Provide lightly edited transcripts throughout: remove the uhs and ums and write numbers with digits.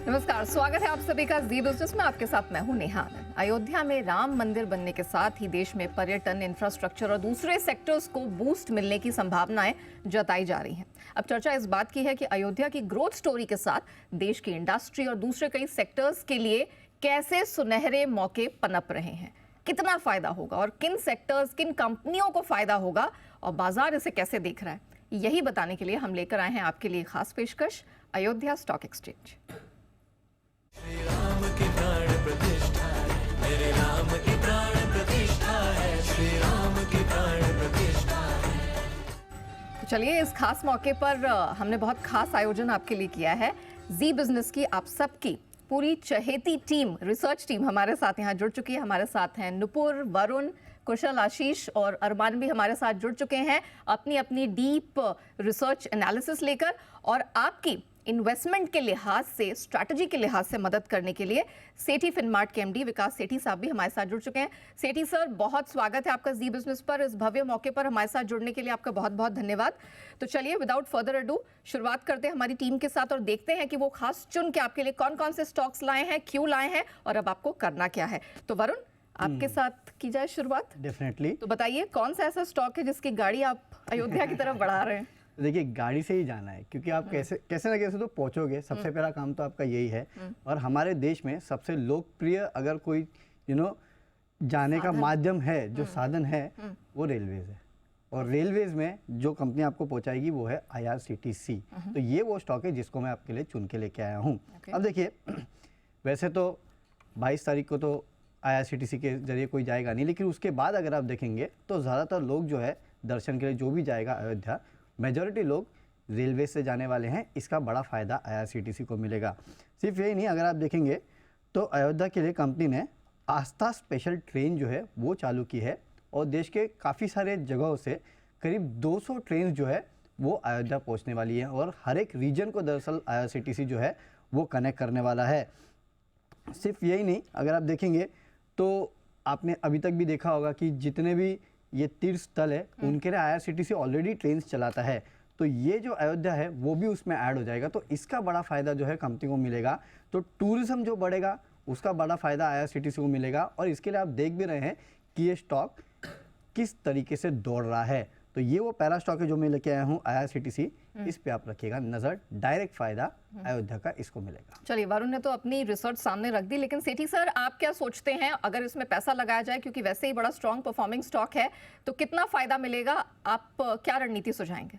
नमस्कार, स्वागत है आप सभी का जी बिजनेस में। आपके साथ मैं हूं नेहा आनंद। अयोध्या में राम मंदिर बनने के साथ ही देश में पर्यटन, इंफ्रास्ट्रक्चर और दूसरे सेक्टर्स को बूस्ट मिलने की संभावनाएं जताई जा रही हैं। अब चर्चा इस बात की है कि अयोध्या की ग्रोथ स्टोरी के साथ देश की इंडस्ट्री और दूसरे कई सेक्टर्स के लिए कैसे सुनहरे मौके पनप रहे हैं, कितना फायदा होगा और किन सेक्टर्स, किन कंपनियों को फायदा होगा और बाजार इसे कैसे देख रहा है। यही बताने के लिए हम लेकर आए हैं आपके लिए खास पेशकश, अयोध्या स्टॉक एक्सचेंज। श्री राम की प्राण प्रतिष्ठा है, मेरे राम की प्राण प्रतिष्ठा है, श्री राम की प्राण प्रतिष्ठा है। तो चलिए, इस खास मौके पर हमने बहुत खास आयोजन आपके लिए किया है। जी बिजनेस की आप सबकी पूरी चहेती टीम, रिसर्च टीम हमारे साथ यहाँ जुड़ चुकी है। हमारे साथ हैं नुपुर, वरुण, कुशल, आशीष और अरमान भी हमारे साथ जुड़ चुके हैं अपनी अपनी डीप रिसर्च एनालिसिस लेकर और आपकी इन्वेस्टमेंट के लिहाज से, स्ट्रैटेजी के लिहाज से मदद करने के लिए सेठी फिनमार्ट के एमडी विकास सेठी साहब भी हमारे साथ जुड़ चुके हैं। सेठी सर, बहुत स्वागत है आपका जी बिजनेस पर। इस भव्य मौके पर हमारे साथ जुड़ने के लिए आपका बहुत बहुत धन्यवाद। तो चलिए, विदाउट फर्दर अडू शुरुआत करते हैं हमारी टीम के साथ और देखते हैं कि वो खास चुन के आपके लिए कौन कौन से स्टॉक्स लाए हैं, क्यों लाए हैं और अब आपको करना क्या है। तो वरुण, आपके साथ की जाए शुरुआत। डेफिनेटली। तो बताइए, कौन सा ऐसा स्टॉक है जिसकी गाड़ी आप अयोध्या की तरफ बढ़ा रहे हैं? देखिए, गाड़ी से ही जाना है क्योंकि आप कैसे ना कैसे तो पहुंचोगे। सबसे पहला काम तो आपका यही है। और हमारे देश में सबसे लोकप्रिय अगर कोई जाने का माध्यम है, जो साधन है, वो रेलवेज है। और रेलवेज में जो कंपनी आपको पहुंचाएगी वो है IRCTC। तो ये वो स्टॉक है जिसको मैं आपके लिए चुन के लेके आया हूँ। अब देखिए, वैसे तो 22 तारीख को तो IRCTC के जरिए कोई जाएगा नहीं, लेकिन उसके बाद अगर आप देखेंगे तो ज़्यादातर लोग जो है दर्शन के लिए जो भी जाएगा अयोध्या, मेजॉरिटी लोग रेलवे से जाने वाले हैं। इसका बड़ा फ़ायदा IRCTC को मिलेगा। सिर्फ यही नहीं, अगर आप देखेंगे तो अयोध्या के लिए कंपनी ने आस्था स्पेशल ट्रेन जो है वो चालू की है और देश के काफ़ी सारे जगहों से करीब 200 ट्रेन जो है वो अयोध्या पहुंचने वाली है और हर एक रीजन को दरअसल IRCTC जो है वो कनेक्ट करने वाला है। सिर्फ यही नहीं, अगर आप देखेंगे तो आपने अभी तक भी देखा होगा कि जितने भी ये तीर्थ स्थल है उनके लिए IRCTC ऑलरेडी ट्रेन चलाता है। तो ये जो अयोध्या है वो भी उसमें ऐड हो जाएगा। तो इसका बड़ा फ़ायदा जो है कंपनी को मिलेगा। तो टूरिज्म जो बढ़ेगा उसका बड़ा फ़ायदा IRCTC को मिलेगा। और इसके लिए आप देख भी रहे हैं कि ये स्टॉक किस तरीके से दौड़ रहा है। तो ये वो पहला स्टॉक है जो मैं लेके आया हूँ, IRCTC। इस पे आप रखिएगा नजर, डायरेक्ट फायदा अयोध्या का इसको मिलेगा। चलिए, वरुण ने तो अपनी रिसर्च सामने रख दी, लेकिन सेठी सर, आप क्या सोचते हैं अगर इसमें पैसा लगाया जाए, क्योंकि वैसे ही बड़ा स्ट्रॉन्ग परफॉर्मिंग स्टॉक है, तो कितना फायदा मिलेगा? आप क्या रणनीति सुझाएंगे?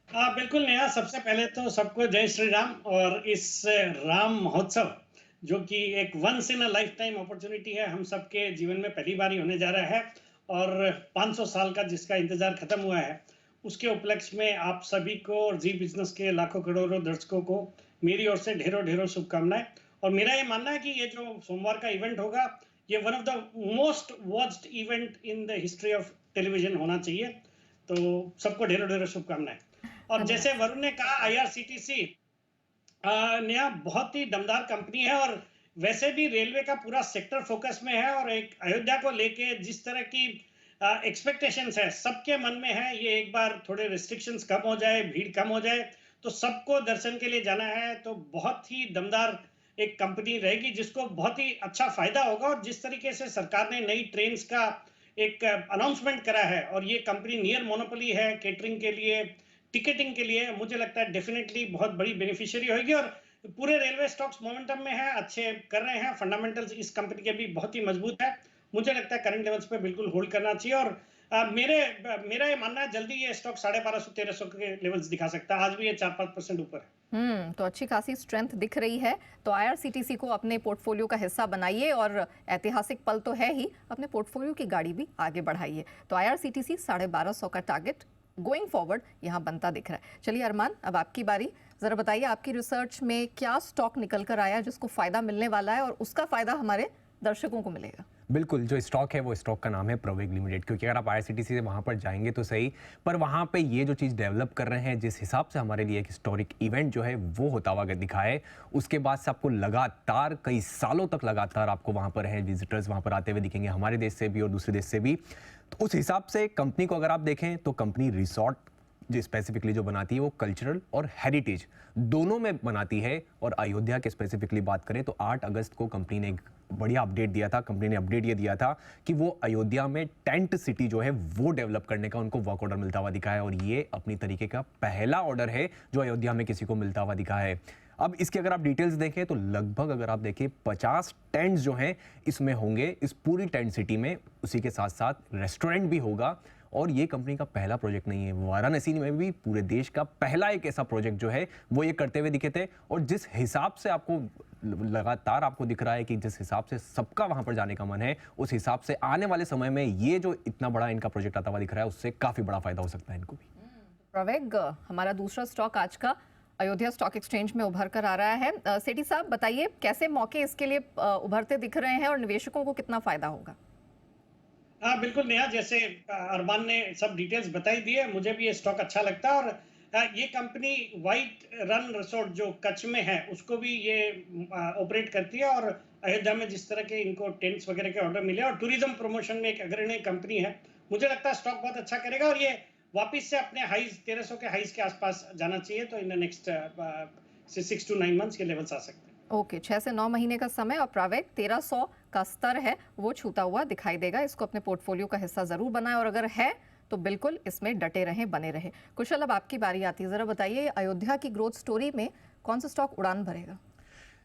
बिल्कुल नेहा, सबसे पहले तो सबको जय श्री राम। और इस राम महोत्सव जो कि एक once in a lifetime opportunity है, हम सबके जीवन में पहली बार ही होने जा रहा है और 500 साल का जिसका इंतजार खत्म हुआ है, उसके उपलक्ष्य में आप सभी को और जी बिजनेस के लाखों करोड़ों दर्शकों को मेरी ओर से ढेरों ढेरों शुभकामनाएं। और मेरा ये मानना है कि ये जो सोमवार का इवेंट होगा, ये one of the most watched event in the history of television होना चाहिए। तो सबको ढेरों ढेरों शुभकामनाएं। और जैसे वरुण ने कहा, IRCTC नया बहुत ही दमदार कंपनी है और वैसे भी रेलवे का पूरा सेक्टर फोकस में है। और एक अयोध्या को लेके जिस तरह की एक्सपेक्टेशंस है सबके मन में है, ये एक बार थोड़े रिस्ट्रिक्शंस कम हो जाए, भीड़ कम हो जाए, तो सबको दर्शन के लिए जाना है। तो बहुत ही दमदार एक कंपनी रहेगी जिसको बहुत ही अच्छा फायदा होगा। और जिस तरीके से सरकार ने नई ट्रेन्स का एक अनाउंसमेंट करा है और ये कंपनी नियर मोनोपोली है केटरिंग के लिए, टिकटिंग के लिए, मुझे लगता है डेफिनेटली बहुत बड़ी बेनिफिशियरी होगी। और पूरे रेलवे स्टॉक्स मोमेंटम में है, अच्छे कर रहे हैं, फंडामेंटल्स इस कंपनी के भी बहुत ही मजबूत है। मुझे लगता है करंट लेवल्स पे बिल्कुल होल्ड करना चाहिए। और मेरा ये मानना है जल्दी ये स्टॉक 1250-1300 के लेवल्स दिखा सकता है। आज भी ये 4-5% ऊपर है। तो अच्छी खासी स्ट्रेंथ दिख रही है। तो IRCTC को अपने पोर्टफोलियो का हिस्सा बनाइए और ऐतिहासिक पल तो है ही, अपने पोर्टफोलियो की गाड़ी भी आगे बढ़ाइए। तो IRCTC 1250 का टारगेट गोइंग फॉरवर्ड यहाँ बनता दिख रहा है। चलिए अरमान, अब आपकी बारी। जरा बताइए, आपकी रिसर्च में क्या स्टॉक निकल कर आया जिसको फायदा मिलने वाला है और उसका फायदा हमारे दर्शकों को मिलेगा? बिल्कुल, जो स्टॉक है वो स्टॉक का नाम है प्रवेग लिमिटेड। क्योंकि अगर आप IRCTC से वहाँ पर जाएंगे तो सही, पर वहाँ पे ये जो चीज़ डेवलप कर रहे हैं, जिस हिसाब से हमारे लिए एक हिस्टोरिक इवेंट जो है वो होता हुआ दिखा है, उसके बाद से आपको लगातार कई सालों तक लगातार आपको वहाँ पर है विजिटर्स वहाँ पर आते हुए दिखेंगे, हमारे देश से भी और दूसरे देश से भी। तो उस हिसाब से कंपनी को अगर आप देखें तो कंपनी रिसॉर्ट जो स्पेसिफिकली जो बनाती है वो कल्चरल और हेरिटेज दोनों में बनाती है। और अयोध्या के स्पेसिफिकली बात करें तो 8 अगस्त को कंपनी ने एक बढ़िया अपडेट दिया था। कंपनी ने अपडेट ये दिया था कि वो अयोध्या में टेंट सिटी जो है वो डेवलप करने का उनको वर्क ऑर्डर मिलता हुआ दिखा है, और ये अपनी तरीके का पहला ऑर्डर है जो अयोध्या में किसी को मिलता हुआ दिखा है। अब इसके अगर आप डिटेल्स देखें तो लगभग अगर आप देखें 50 टेंट्स जो हैं इसमें होंगे इस पूरी टेंट सिटी में। उसी के साथ साथ रेस्टोरेंट भी होगा, और ये कंपनी का पहला प्रोजेक्ट नहीं है, वाराणसी में भी पूरे देश का पहला एक ऐसा प्रोजेक्ट जो है वो ये करते हुए दिखे थे। और जिस हिसाब से आपको लगातार आपको दिख रहा है कि जिस हिसाब से सबका वहां पर जाने का मन है, उस हिसाब से आने वाले समय में ये जो इतना बड़ा इनका प्रोजेक्ट आता हुआ दिख रहा है उससे काफी बड़ा फायदा हो सकता है इनको भी। प्रवेग, हमारा दूसरा स्टॉक आज का अयोध्या स्टॉक एक्सचेंज में उभर कर आ रहा है। सेठी साहब बताइए कैसे मौके इसके लिए उभरते दिख रहे हैं और निवेशकों को कितना फायदा होगा? हाँ बिल्कुल नेहा, जैसे अरमान ने सब डिटेल्स बताई दी है, मुझे भी ये स्टॉक अच्छा लगता है। और ये कंपनी व्हाइट रन रिसोर्ट जो कच्छ में है उसको भी ये ऑपरेट करती है, और अयोध्या में जिस तरह के इनको टेंट्स वगैरह के ऑर्डर मिले और टूरिज्म प्रमोशन में एक अग्रणी कंपनी है, मुझे लगता है स्टॉक बहुत अच्छा करेगा और ये वापस से अपने हाईज 1300 के हाईज के आसपास जाना चाहिए। तो in the next 6 to 9 months ये लेवल्स आ सकते हैं। ओके, 6 से 9 महीने का समय और प्रवेग 1300 का स्तर है वो छूता हुआ दिखाई देगा। इसको अपने पोर्टफोलियो का हिस्सा जरूर बनाएं, और अगर है तो बिल्कुल इसमें डटे रहें, बने रहें। कुशल, अब आपकी बारी आती है, जरा बताइए अयोध्या की ग्रोथ स्टोरी में कौन सा स्टॉक उड़ान भरेगा?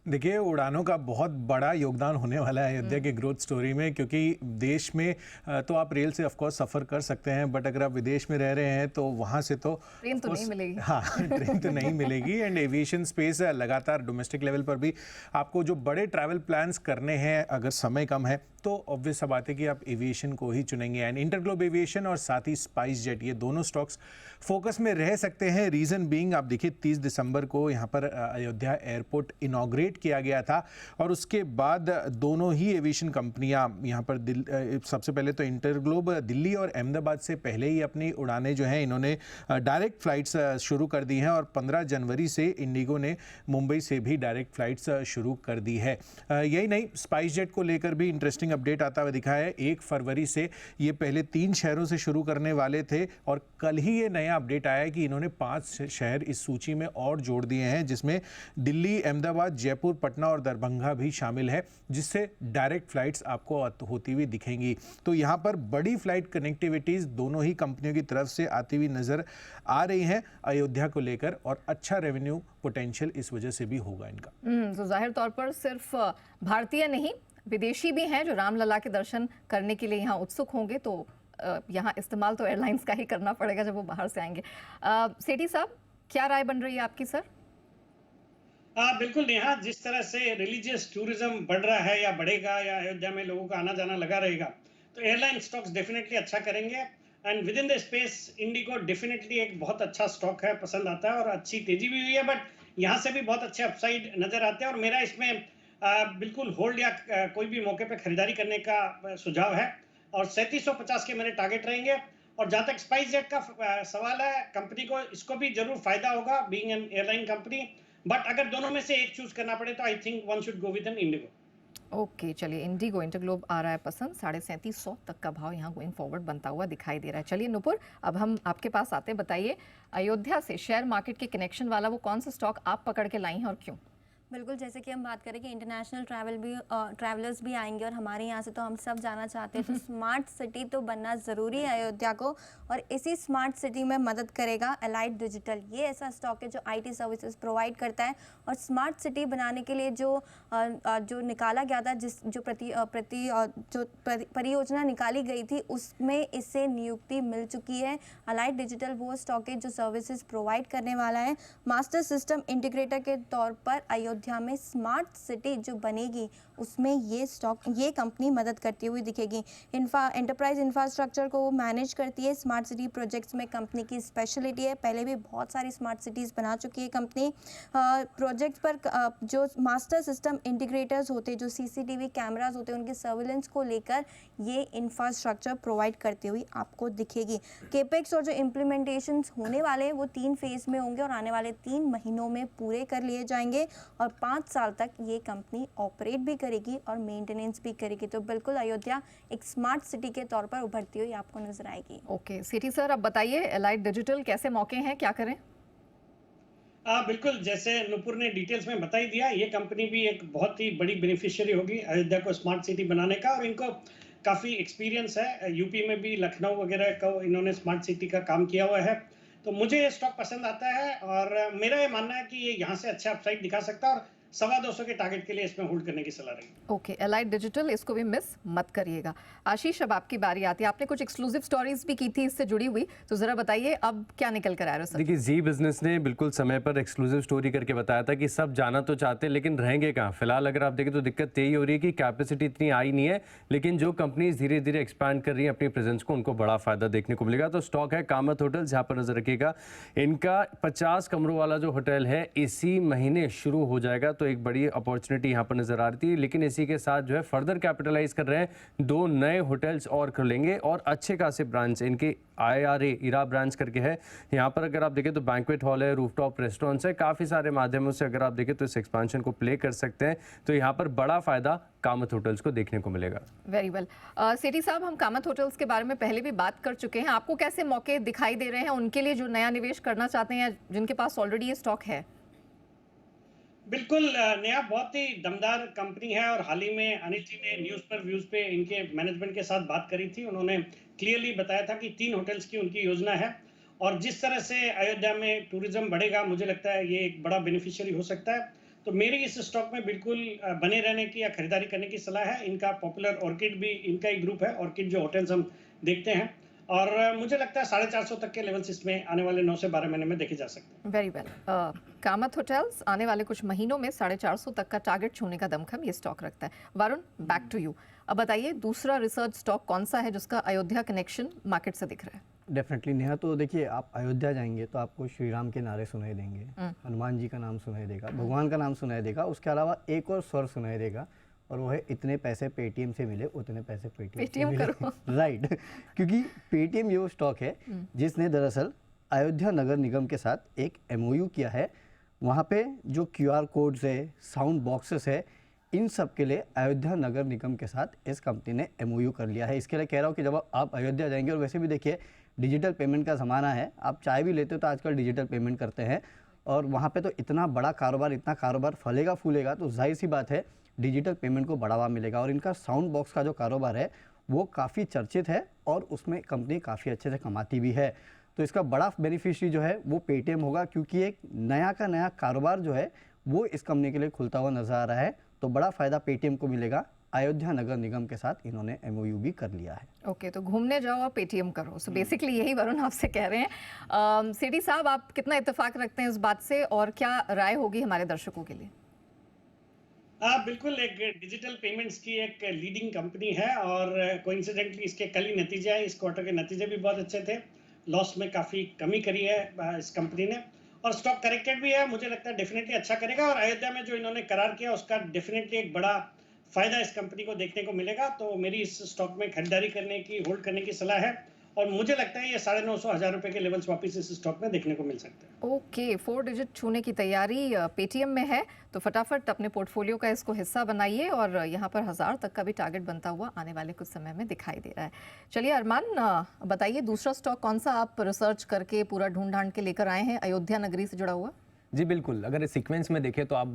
देखिए, उड़ानों का बहुत बड़ा योगदान होने वाला है अयोध्या के ग्रोथ स्टोरी में, क्योंकि देश में तो आप रेल से ऑफ कोर्स सफ़र कर सकते हैं, बट अगर आप विदेश में रह रहे हैं तो वहाँ से तो ट्रेन तो नहीं मिलेगी। हाँ, ट्रेन तो नहीं मिलेगी। एंड एविएशन स्पेस लगातार डोमेस्टिक लेवल पर भी आपको जो बड़े ट्रैवल प्लान्स करने हैं, अगर समय कम है तो ऑब्वियस सा बात है कि आप एविएशन को ही चुनेंगे। एंड इंटरग्लोब एविएशन और साथ ही स्पाइस जेट, ये दोनों स्टॉक्स फोकस में रह सकते हैं। रीज़न बीइंग, आप देखिए 30 दिसंबर को यहाँ पर अयोध्या एयरपोर्ट इनॉग्रेट किया गया था, और उसके बाद दोनों ही एविएशन कंपनियाँ यहाँ पर सबसे पहले तो इंटरग्लोब दिल्ली और अहमदाबाद से पहले ही अपनी उड़ानें जो हैं इन्होंने डायरेक्ट फ़्लाइट्स शुरू कर दी हैं, और 15 जनवरी से इंडिगो ने मुंबई से भी डायरेक्ट फ़्लाइट्स शुरू कर दी है। यही नहीं, स्पाइस जेट को लेकर भी इंटरेस्टिंग अपडेट आता हुआ दिखा है। 1 फरवरी से ये पहले 3 शहरों से शुरू करने वाले थे, और कल ही ये नया अपडेट आया है कि इन्होंने 5 शहर इस सूची में और जोड़ दिए हैं, जिसमें दिल्ली, अहमदाबाद, जयपुर, पटना और दरभंगा भी शामिल है, जिससे डायरेक्ट फ्लाइट्स आपको होती हुई दिखेंगी। तो यहाँ पर बड़ी फ्लाइट कनेक्टिविटीज़ दोनों ही कंपनियों की तरफ से आती हुई नज़र आ रही हैं अयोध्या को लेकर, और अच्छा रेवेन्यू पोटेंशियल इस वजह से भी होगा इनका। तो जाहिर तौर पर सिर्फ भारतीय नहीं, विदेशी भी हैं जो रामलला के दर्शन करने के लिए यहाँ उत्सुक होंगे, तो यहाँ इस्तेमाल तो एयरलाइंस का ही करना पड़ेगा जब वो बाहर से आएंगे। सेठी साहब, क्या राय बन रही है आपकी सर? बिल्कुल नेहा, जिस तरह से रिलीजियस टूरिज्म बढ़ रहा है या बढ़ेगा, या अयोध्या में लोगों का आना जाना लगा रहेगा, तो एयरलाइन स्टॉक्स डेफिनेटली अच्छा करेंगे। And with in the space Indigo definitely एक बहुत अच्छा स्टॉक है, पसंद आता है, और अच्छी तेजी भी हुई है, बट यहाँ से भी बहुत अच्छे अपसाइड नजर आते हैं। और मेरा इसमें बिल्कुल होल्ड या कोई भी मौके पे खरीदारी करने का सुझाव है, और 3750 के मेरे टारगेट रहेंगे। और जहाँ तक स्पाइस जेट का सवाल है, कंपनी को इसको भी जरूर फायदा होगा being an airline company, but अगर दोनों में से एक चूज करना पड़े तो I think one should go with an IndiGo. Okay, चलिए इंडिगो इंटरग्लोब आ रहा है पसंद, 3750 तक का भाव यहाँ गोइंग फॉरवर्ड बनता हुआ दिखाई दे रहा है। चलिए नुपुर, अब हम आपके पास आते हैं, बताइए अयोध्या से शेयर मार्केट के कनेक्शन वाला वो कौन सा स्टॉक आप पकड़ के लाई हैं और क्यों? बिल्कुल, जैसे कि हम बात करें कि इंटरनेशनल ट्रैवलर्स भी आएंगे और हमारे यहाँ से तो हम सब जाना चाहते हैं, तो स्मार्ट सिटी तो बनना ज़रूरी है अयोध्या को, और इसी स्मार्ट सिटी में मदद करेगा अलाइड डिजिटल। ये ऐसा स्टॉक है जो आईटी सर्विसेज प्रोवाइड करता है, और स्मार्ट सिटी बनाने के लिए जो निकाला गया था, जो परियोजना निकाली गई थी, उसमें इससे नियुक्ति मिल चुकी है। अलाइड डिजिटल वो स्टॉक है जो सर्विसेज प्रोवाइड करने वाला है। मास्टर सिस्टम इंटीग्रेटर के तौर पर अयोध्या में स्मार्ट सिटी जो बनेगी उसमें ये कंपनी मदद करती हुई दिखेगी। एंटरप्राइज इंफ्रास्ट्रक्चर को वो मैनेज करती है। स्मार्ट सिटी प्रोजेक्ट्स में कंपनी की स्पेशलिटी है, पहले भी बहुत सारी स्मार्ट सिटीज़ बना चुकी है कंपनी। प्रोजेक्ट पर जो मास्टर सिस्टम इंटीग्रेटर्स होते हैं, जो सीसीटीवी कैमराज होते हैं, उनके सर्विलेंस को लेकर ये इंफ्रास्ट्रक्चर प्रोवाइड करती हुई आपको दिखेगी। केपेक्स और जो इम्प्लीमेंटेशंस होने वाले हैं वो 3 फेज़ में होंगे, और आने वाले 3 महीनों में पूरे कर लिए जाएंगे, और 5 साल तक ये कंपनी ऑपरेट भी करेगी और मेंटेनेंस भी करेगी। तो बिल्कुल अयोध्या एक स्मार्ट सिटी के तौर पर उभरती हुई आपको नजर आएगी। ओके सिटी सर, अब बताइए एलाइट डिजिटल कैसे मौके हैं, क्या करें? बिल्कुल, जैसे नुपुर ने डिटेल्स में बता ही दिया, ये कंपनी भी एक बहुत ही बड़ी बेनिफिशियरी होगी अयोध्या को स्मार्ट सिटी बनाने का, और इनको काफ़ी एक्सपीरियंस है। यूपी में भी लखनऊ वगैरह का इन्होंने स्मार्ट सिटी का काम किया हुआ है। तो मुझे ये स्टॉक पसंद आता है और मेरा ये मानना है कि ये यहाँ से अच्छा अपसाइड दिखा सकता है और 225 के टारगेट के लिए इसमें होल्ड करने की सलाह रहेगी। ओके एलाइट डिजिटल, इसको भी मिस मत करिएगा। आशीष, अब आपकी बारी आती है। आपने कुछ एक्सक्लूसिव स्टोरीज भी की थी इससे जुड़ी हुई, तो जरा बताइए अब क्या निकल कर आ रहा है? देखिए जी बिजनेस ने बिल्कुल समय पर एक्सक्लूसिव स्टोरी करके बताया था कि सब जाना तो चाहते हैं लेकिन रहेंगे कहाँ। फिलहाल अगर आप देखें तो दिक्कत यही हो रही है कि कैपेसिटी इतनी आई नहीं है, लेकिन जो कंपनीज धीरे धीरे एक्सपैंड कर रही हैं अपनी प्रेजेंस को, उनको बड़ा फायदा देखने को मिलेगा। तो स्टॉक है कामत होटल्स, यहाँ पर नजर रखिएगा। इनका 50 कमरों वाला जो होटल है इसी महीने शुरू हो जाएगा, तो एक बड़ी अपॉर्चुनिटी यहाँ पर नजर आ रही थी। लेकिन इसी के साथ जो है फर्दर कैपिटलाइज कर रहे हैं, 2 नए होटल्स और खोलेंगे और अच्छे खासे ब्रांच इनके IRA इरा ब्रांच करके है। यहाँ पर अगर आप देखें तो बैंक्वेट हॉल है, रूफटॉप रेस्टोरेंट्स है, काफ़ी सारे माध्यमों से अगर आप देखें तो इस एक्सपेंशन को प्ले कर सकते हैं। तो यहाँ पर बड़ा फायदा कामत होटल्स को देखने को मिलेगा। वेरी वेल सेठी साहब, हम कामत होटल्स के बारे में पहले भी बात कर चुके हैं। आपको कैसे मौके दिखाई दे रहे हैं उनके लिए जो नया निवेश करना चाहते हैं, जिनके पास ऑलरेडी ये स्टॉक है? बिल्कुल, नया बहुत ही दमदार कंपनी है और हाल ही में अनिल जी ने न्यूज़ पर व्यूज़ पे इनके मैनेजमेंट के साथ बात करी थी। उन्होंने क्लियरली बताया था कि 3 होटल्स की उनकी योजना है और जिस तरह से अयोध्या में टूरिज्म बढ़ेगा, मुझे लगता है ये एक बड़ा बेनिफिशियरी हो सकता है। तो मेरी इस स्टॉक में बिल्कुल बने रहने की या खरीदारी करने की सलाह है। इनका पॉपुलर ऑर्किड भी इनका ही ग्रुप है, ऑर्किड जो होटल्स हम देखते हैं, और मुझे लगता है 450 तक के लेवल्स इसमें आने वाले 9 से 12 महीने में देखे जा सकते हैं। वेरी वेल कामत होटल्स आने वाले कुछ महीनों में 450 तक का टारगेट छूने का दमखम ये स्टॉक रखता है। Varun, back to you. अब बताइए दूसरा रिसर्च स्टॉक कौन सा है जिसका अयोध्या कनेक्शन मार्केट से दिख रहा है? डेफिनेटली नेहा, तो देखिए आप अयोध्या जाएंगे तो आपको श्री राम के नारे सुनाई देंगे, हनुमान जी का नाम सुनाई देगा, भगवान का नाम सुनाई देगा। उसके अलावा एक और स्वर सुनाई देगा और वो है इतने पैसे पेटीएम से मिले उतने पैसे पेटीएम करो। राइट क्योंकि पेटीएम ये वो स्टॉक है जिसने दरअसल अयोध्या नगर निगम के साथ एक MOU किया है। वहाँ पे जो QR कोड्स है, साउंड बॉक्सेस है, इन सब के लिए अयोध्या नगर निगम के साथ इस कंपनी ने MOU कर लिया है। इसके लिए कह रहा हूँ कि जब आप अयोध्या जाएंगे, और वैसे भी देखिए डिजिटल पेमेंट का ज़माना है, आप चाय भी लेते हो तो आजकल डिजिटल पेमेंट करते हैं, और वहाँ पे तो इतना बड़ा कारोबार, इतना कारोबार फलेगा फूलेगा, तो जाहिर सी बात है डिजिटल पेमेंट को बढ़ावा मिलेगा। और इनका साउंड बॉक्स का जो कारोबार है वो काफ़ी चर्चित है और उसमें कंपनी काफ़ी अच्छे से कमाती भी है। तो इसका बड़ा बेनिफिशियरी जो है वो पेटीएम होगा, क्योंकि एक नया का नया कारोबार जो है वो इस कंपनी के लिए खुलता हुआ नजर आ रहा है। तो बड़ा फ़ायदा पेटीएम को मिलेगा। अयोध्या नगर निगम के साथ इन्होंने MOU भी कर लिया है। ओके तो घूमने जाओ और पेटीएम करो, सो बेसिकली यही वरुण आपसे कह रहे हैं। सेठी साहब, आप कितना इत्तेफाक रखते हैं इस बात से और क्या राय होगी हमारे दर्शकों के लिए? बिल्कुल, एक डिजिटल पेमेंट्स की एक लीडिंग कंपनी है और कोइंसिडेंटली इसके कल ही नतीजे आए, इस क्वार्टर के नतीजे भी बहुत अच्छे थे। लॉस में काफ़ी कमी करी है इस कंपनी ने और स्टॉक करेक्टेड भी है। मुझे लगता है डेफिनेटली अच्छा करेगा और अयोध्या में जो इन्होंने करार किया उसका डेफिनेटली एक बड़ा फायदा इस कंपनी को देखने को मिलेगा। तो मेरी इस स्टॉक में खरीदारी करने की, होल्ड करने की सलाह है और मुझे लगता है ये 950,000 रुपए के लेवल्स वापस इस स्टॉक में देखने को मिल सकते हैं। ओके 4 डिजिट छूने की तैयारी पेटीएम में है, तो फटाफट अपने पोर्टफोलियो का इसको हिस्सा बनाइए और यहाँ पर 1000 तक का भी टारगेट बनता हुआ आने वाले कुछ समय में दिखाई दे रहा है। चलिए अरमान, बताइए दूसरा स्टॉक कौन सा आप रिसर्च करके पूरा ढूंढ ढांड के लेकर आए हैं अयोध्या नगरी से जुड़ा हुआ? जी बिल्कुल, अगर सीक्वेंस में देखें तो आप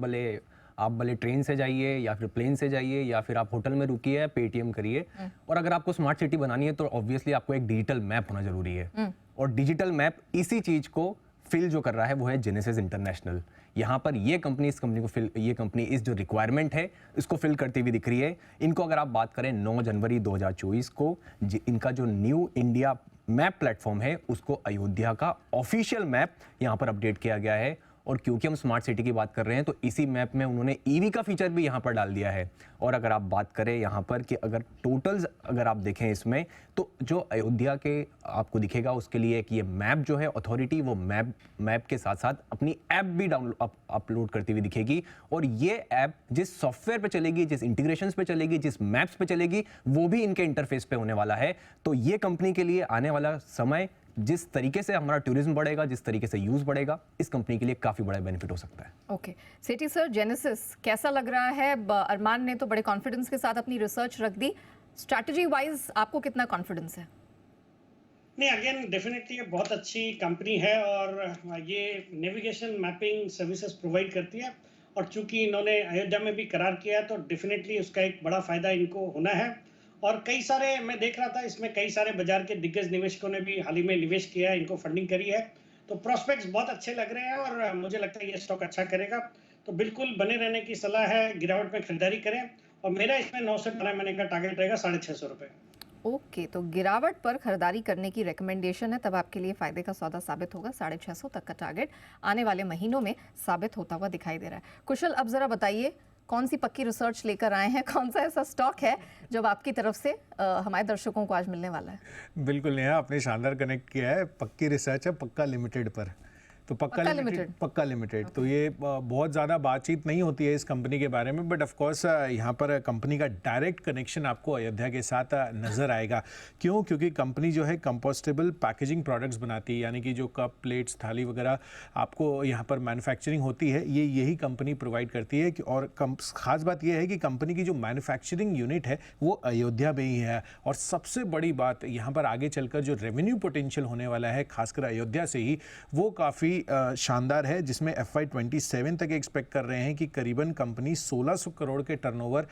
भले ट्रेन से जाइए या फिर प्लेन से जाइए या फिर आप होटल में रुकिए, पेटीएम करिए। और अगर आपको स्मार्ट सिटी बनानी है तो ऑब्वियसली आपको एक डिजिटल मैप होना जरूरी है और डिजिटल मैप इसी चीज को फिल जो कर रहा है वो है जेनेसिस इंटरनेशनल। यहाँ पर ये कंपनी इस जो रिक्वायरमेंट है इसको फिल करती हुई दिख रही है। इनको अगर आप बात करें 9 जनवरी 2024 को इनका जो न्यू इंडिया मैप प्लेटफॉर्म है उसको अयोध्या का ऑफिशियल मैप यहाँ पर अपडेट किया गया है। और क्योंकि हम स्मार्ट सिटी की बात कर रहे हैं तो इसी मैप में उन्होंने ईवी का फीचर भी यहाँ पर डाल दिया है। और अगर आप बात करें यहाँ पर कि अगर टोटल्स अगर आप देखें इसमें तो जो अयोध्या के आपको दिखेगा उसके लिए कि ये मैप जो है अथॉरिटी वो मैप के साथ साथ अपनी ऐप भी अपलोड करती हुई दिखेगी। और ये ऐप जिस सॉफ्टवेयर पे चलेगी, जिस इंटीग्रेशंस पे चलेगी, जिस मैप्स पे चलेगी वो भी इनके इंटरफेस पे होने वाला है। तो ये कंपनी के लिए आने वाला समय जिस तरीके से हमारा टूरिज्म बढ़ेगा, जिस तरीके से यूज़ बढ़ेगा, इस कंपनी के लिए काफ़ी बड़ा बेनिफिट हो सकता है। ओके सेठी सर, जेनेसिस कैसा लग रहा है? अरमान ने तो बड़े कॉन्फिडेंस के साथ अपनी रिसर्च रख दी, स्ट्रैटेजी वाइज आपको कितना कॉन्फिडेंस है? नहीं, अगेन डेफिनेटली ये बहुत अच्छी कंपनी है और ये नेविगेशन मैपिंग सर्विसेज प्रोवाइड करती है, और चूंकि इन्होंने अयोध्या में भी करार किया है तो डेफिनेटली उसका एक बड़ा फायदा इनको होना है। और कई सारे, मैं देख रहा था इसमें कई सारे बाजार के दिग्गज निवेशकों ने भी हाल ही में निवेश किया है, इनको फंडिंग करी है, तो प्रोस्पेक्ट्स बहुत अच्छे लग रहे हैं और मुझे लगता है ये स्टॉक अच्छा करेगा। तो बिल्कुल बने रहने की सलाह है, गिरावट में खरीदारी करें, और मेरा इसमें 9 से 12 महीने का टारगेट रहेगा 650 रुपये। ओके तो गिरावट पर खरीदारी करने की रिकमेंडेशन है, तब आपके लिए फायदे का सौदा साबित होगा। 650 तक का टारगेट आने वाले महीनों में साबित होता हुआ दिखाई दे रहा है। कुशल, अब जरा बताइए कौन सी पक्की रिसर्च लेकर आए हैं, कौन सा ऐसा स्टॉक है जो आपकी तरफ से हमारे दर्शकों को आज मिलने वाला है? बिल्कुल नेहा, आपने शानदार कनेक्ट किया है। पक्की रिसर्च है पक्का लिमिटेड पर। तो पक्का लिमिटेड तो ये बहुत ज़्यादा बातचीत नहीं होती है इस कंपनी के बारे में, बट ऑफ कोर्स यहाँ पर कंपनी का डायरेक्ट कनेक्शन आपको अयोध्या के साथ नज़र आएगा। क्यों? क्योंकि कंपनी जो है कंपोस्टेबल पैकेजिंग प्रोडक्ट्स बनाती है, यानी कि जो कप, प्लेट्स, थाली वगैरह आपको यहाँ पर मैन्युफैक्चरिंग होती है, ये यही कंपनी प्रोवाइड करती है। और ख़ास बात यह है कि कंपनी की जो मैन्युफैक्चरिंग यूनिट है वो अयोध्या में ही है। और सबसे बड़ी बात यहाँ पर आगे चलकर जो रेवेन्यू पोटेंशियल होने वाला है खासकर अयोध्या से ही, वो काफ़ी शानदार है, जिसमें FY27 तक एक्सपेक्ट कर रहे हैं कि करीबन कंपनी 1600 करोड़ के टर्नओवर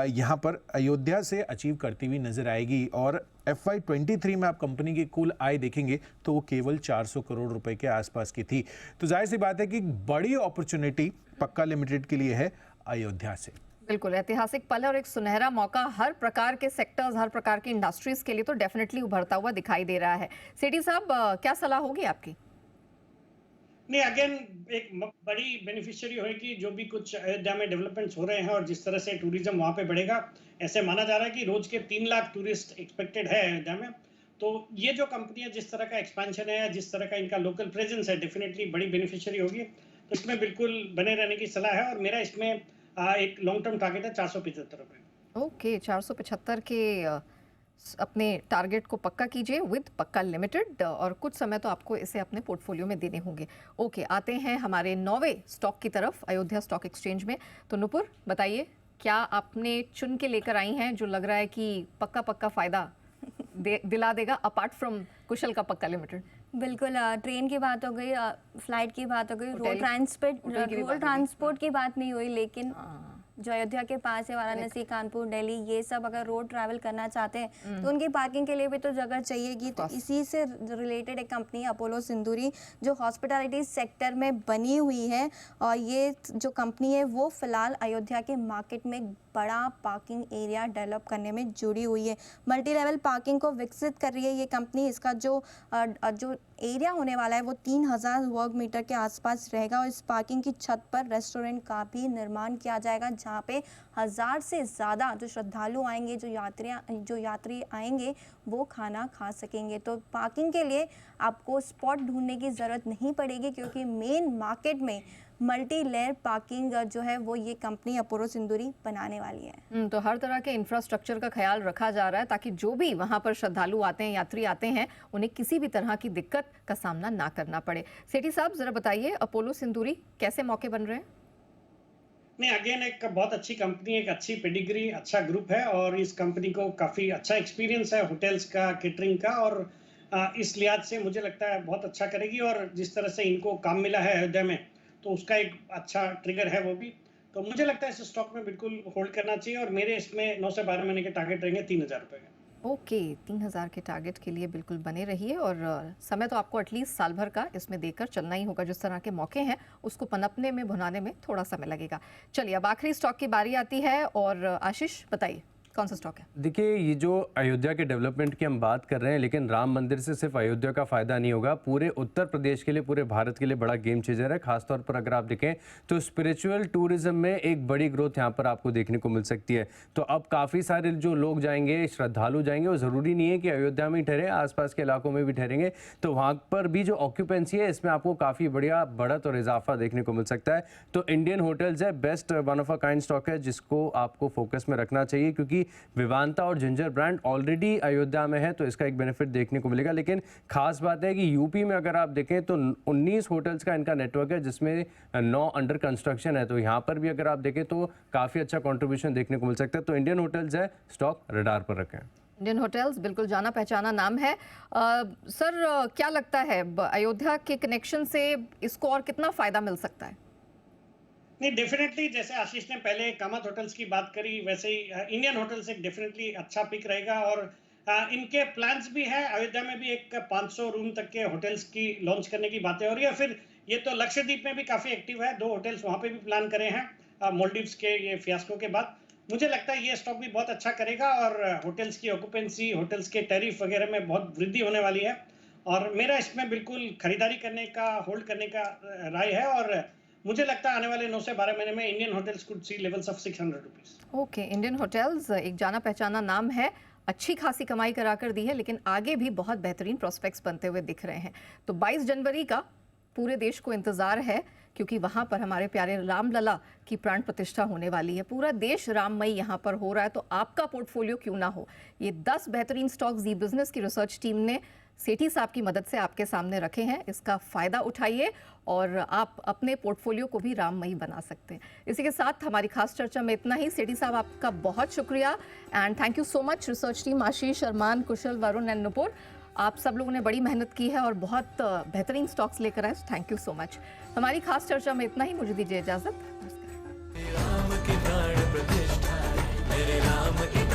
यहाँ पर अयोध्या से अचीव करती हुई नजर आएगी। और FY23 में आप कंपनी की कुल आय देखेंगे तो वो केवल 400 करोड़ रुपए के आसपास की थी। तो जाहिर सी बात है कि बड़ी अपॉर्चुनिटी पक्का लिमिटेड के लिए है अयोध्या से। बिल्कुल ऐतिहासिक पल और एक सुनहरा मौका हर प्रकार के सेक्टर्स, हर प्रकार की इंडस्ट्रीज के लिए तो डेफिनेटली उभरता हुआ दिखाई दे रहा है। सेठी साहब, क्या सलाह होगी आपकी? नहीं, अगेन एक बड़ी बेनिफिशियरी होगी जो भी कुछ अयोध्या में डेवलपमेंट्स हो रहे हैं, और जिस तरह से टूरिज्म वहाँ पे बढ़ेगा, ऐसे माना जा रहा है कि रोज के 3 लाख टूरिस्ट एक्सपेक्टेड है अयोध्या में। तो ये जो कंपनी है, जिस तरह का एक्सपेंशन है, जिस तरह का इनका लोकल प्रेजेंस है, डेफिनेटली बड़ी बेनिफिशियरी होगी। तो इसमें बिल्कुल बने रहने की सलाह है, और मेरा इसमें एक लॉन्ग टर्म टारगेट है 475 रुपये। ओके 475 के अपने टारगेट को पक्का कीजिए विद पक्का लिमिटेड, और कुछ समय तो आपको इसे अपने पोर्टफोलियो में देने होंगे। ओके, आते हैं हमारे 9वें स्टॉक की तरफ, अयोध्या स्टॉक एक्सचेंज में। तो नुपुर बताइए, क्या आपने चुन के लेकर आई हैं जो लग रहा है कि पक्का फायदा दिला देगा अपार्ट फ्रॉम कुशल का पक्का लिमिटेड? बिल्कुल, ट्रेन की बात हो गई, फ्लाइट की बात हो गई, रोड ट्रांसपोर्ट की बात नहीं हुई, लेकिन जो अयोध्या के पास है, वाराणसी, कानपुर, दिल्ली, ये सब अगर रोड ट्रैवल करना चाहते हैं तो उनकी पार्किंग के लिए भी तो जगह चाहिएगी। तो इसी से रिलेटेड एक कंपनी अपोलो सिंदूरी जो हॉस्पिटैलिटी सेक्टर में बनी हुई है, और ये जो कंपनी है वो फिलहाल अयोध्या के मार्केट में बड़ा पार्किंग एरिया डेवलप करने में जुड़ी हुई है। मल्टी लेवल पार्किंग को विकसित कर रही है ये कंपनी। इसका जो एरिया होने वाला है वो 3000 वर्ग मीटर के आसपास रहेगा, और इस पार्किंग की छत पर रेस्टोरेंट का भी निर्माण किया जाएगा, जहाँ पे 1000 से ज़्यादा जो श्रद्धालु आएंगे, जो यात्री आएंगे, वो खाना खा सकेंगे। तो पार्किंग के लिए आपको स्पॉट ढूंढने की ज़रूरत नहीं पड़ेगी, क्योंकि मेन मार्केट में मल्टी लेयर पार्किंग जो है वो ये कंपनी अपोलो सिंदूरी बनाने वाली है। तो हर तरह के इंफ्रास्ट्रक्चर का ख्याल रखा जा रहा है ताकि जो भी वहां पर श्रद्धालु आते हैं, यात्री आते हैं, उन्हें किसी भी तरह की दिक्कत का सामना ना करना पड़े। सेठी साहब जरा बताइए, अपोलो सिंदूरी कैसे मौके बन रहे हैं? नहीं, अगेन एक बहुत अच्छी कंपनी, एक अच्छी पेडिग्री, अच्छा ग्रुप है, और इस कंपनी को काफ़ी अच्छा एक्सपीरियंस है होटल्स का, केटरिंग का, और इस लिहाज से मुझे लगता है बहुत अच्छा करेगी। और जिस तरह से इनको काम मिला है अयोध्या में, तो उसका एक अच्छा ट्रिगर है वो भी। तो मुझे लगता है इस स्टॉक में बिल्कुल होल्ड करना चाहिए, और मेरे इसमें 9 से 12 महीने के टारगेट रहेंगे 3000 रुपये के। ओके 3000 के टारगेट के लिए बिल्कुल बने रहिए, और समय तो आपको एटलीस्ट साल भर का इसमें देकर चलना ही होगा। जिस तरह के मौके हैं उसको पनपने में, भुनाने में थोड़ा समय लगेगा। चलिए अब आखिरी स्टॉक की बारी आती है, और आशीष बताइए कौन सा स्टॉक है? देखिए, ये जो अयोध्या के डेवलपमेंट की हम बात कर रहे हैं, लेकिन राम मंदिर से सिर्फ अयोध्या का फायदा नहीं होगा, पूरे उत्तर प्रदेश के लिए, पूरे भारत के लिए बड़ा गेम चेंजर है। खासतौर पर अगर आप देखें तो स्पिरिचुअल टूरिज्म में एक बड़ी ग्रोथ यहाँ पर आपको देखने को मिल सकती है। तो अब काफ़ी सारे जो लोग जाएंगे, श्रद्धालु जाएंगे, वो ज़रूरी नहीं है कि अयोध्या में ही ठहरे, आसपास के इलाकों में भी ठहरेंगे, तो वहाँ पर भी जो ऑक्यूपेंसी है इसमें आपको काफ़ी बढ़िया बढ़त और इजाफा देखने को मिल सकता है। तो इंडियन होटल्स है best one of a kind stock है, जिसको आपको फोकस में रखना चाहिए, क्योंकि विवांता और जिंजर ब्रांड ऑलरेडी अयोध्या में है, तो इसका एक बेनिफिट देखने को मिलेगा। लेकिन खास बात है कि यूपी में अगर आप देखें तो 19 होटल्स का इनका नेटवर्क है, जिसमें 9 अंडर कंस्ट्रक्शन है। तो यहाँ पर भी अगर आप देखें तो काफ़ी अच्छा कंट्रीब्यूशन देखने को मिल सकता है। तो इंडियन होटल्स है, स्टॉक रडार पर रखें। इंडियन होटल्स बिल्कुल जाना पहचाना नाम है। सर क्या लगता है अयोध्या के कनेक्शन से इसको और कितना फायदा मिल सकता है? नहीं, डेफिनेटली जैसे आशीष ने पहले कामत होटल्स की बात करी, वैसे ही इंडियन होटल्स एक डेफिनेटली अच्छा पिक रहेगा। और इनके प्लान्स भी है, अयोध्या में भी एक 500 रूम तक के होटल्स की लॉन्च करने की बातें हो रही है। फिर ये तो लक्षद्वीप में भी काफ़ी एक्टिव है, 2 होटल्स वहाँ पे भी प्लान करे हैं मोल्डिव्स के ये फियास्को के बाद। मुझे लगता है ये स्टॉक भी बहुत अच्छा करेगा और होटल्स की ऑक्यूपेंसी, होटल्स के टैरिफ वगैरह में बहुत वृद्धि होने वाली है। और मेरा इसमें बिल्कुल खरीदारी करने का, होल्ड करने का राय है। और मुझे लगता है आने वाले 9 से 12 महीने में Indian hotels could see levels of 600 rupees. Okay, Indian hotels एक जाना पहचाना नाम है, अच्छी खासी कमाई करा कर दी है, लेकिन आगे भी बहुत बेहतरीन प्रोस्पेक्ट्स बनते हुए दिख रहे हैं। तो 22 जनवरी का पूरे देश को इंतजार है, क्योंकि वहाँ पर हमारे प्यारे रामलला की प्राण प्रतिष्ठा होने वाली है। पूरा देश राममयी यहाँ पर हो रहा है, तो आपका पोर्टफोलियो क्यों ना हो। ये 10 बेहतरीन स्टॉक जी बिजनेस की रिसर्च टीम ने सेठी साहब की मदद से आपके सामने रखे हैं। इसका फ़ायदा उठाइए और आप अपने पोर्टफोलियो को भी राममयी बना सकते हैं। इसी के साथ हमारी खास चर्चा में इतना ही। सेठी साहब आपका बहुत शुक्रिया and thank you so much. Research team Ashish, Arman, Kushal, Varun and Nupur, आप सब लोगों ने बड़ी मेहनत की है और बहुत बेहतरीन स्टॉक्स लेकर आए। Thank you so much. हमारी खास चर्चा में इतना ही। मुझे दीजिए इजाजत। नमस्कार। राम की प्राण प्रतिष्ठा है, मेरे राम की